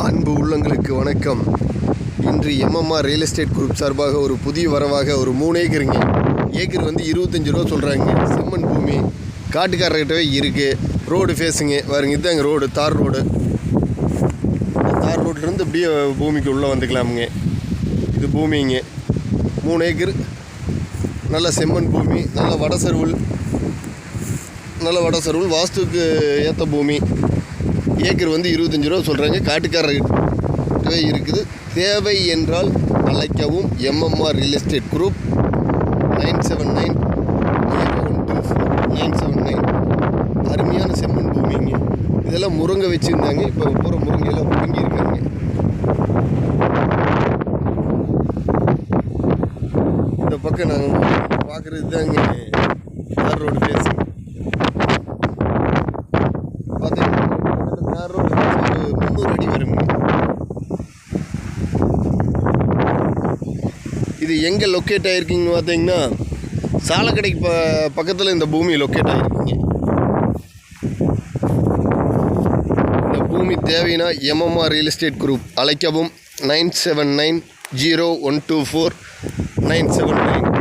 அன்பு உள்ளங்களுக்கு வணக்கம். இன்று எம்எம்ஆர் ரியல் எஸ்டேட் குரூப் சார்பாக ஒரு புதிய வரவாக ஒரு 3 ஏக்கருங்க. ஏக்கர் வந்து 25 ரூபா சொல்கிறாங்க. செம்மண் பூமி காட்டுக்காரர்கிட்டவே இருக்குது. ரோடு ஃபேஸுங்க பாருங்க. இதுதாங்க ரோடு, தார் ரோடு. தார் ரோட்லேருந்து அப்படியே பூமிக்கு உள்ளே வந்துக்கலாமுங்க. இது பூமிங்க. 3 ஏக்கர் நல்ல செம்மண் பூமி, நல்ல வடசருவல் வாஸ்துக்கு ஏற்ற பூமி. ஏக்கர் வந்து 25 ரூபா சொல்கிறாங்க. காட்டுக்காரர்கிட்டவே இருக்குது. தேவை என்றால் அழைக்கவும். எம்எம்ஆர் ரியல் எஸ்டேட் குரூப் 9790124 அருமையான செம்மண் பூமிங்க. இதெல்லாம் முருங்கை வச்சுருந்தாங்க. இப்போ பூரா முருங்கையெல்லாம் முருங்கி இருக்காங்க. இந்த பக்கம் நாங்கள் பார்க்குறது தாங்க தார் ரோடு பேசுங்க. தார் ரோடு 300 அடி வருங்க. இது எங்கே லொக்கேட் ஆகிருக்குங்கன்னு பார்த்தீங்கன்னா, சாலக்கடைக்கு பக்கத்தில் இந்த பூமி லொக்கேட் ஆகிருக்குங்க. இந்த பூமி தேவைன்னா எம்எம்ஆர் ரியல் எஸ்டேட் குரூப் அழைக்கவும். 9790124 979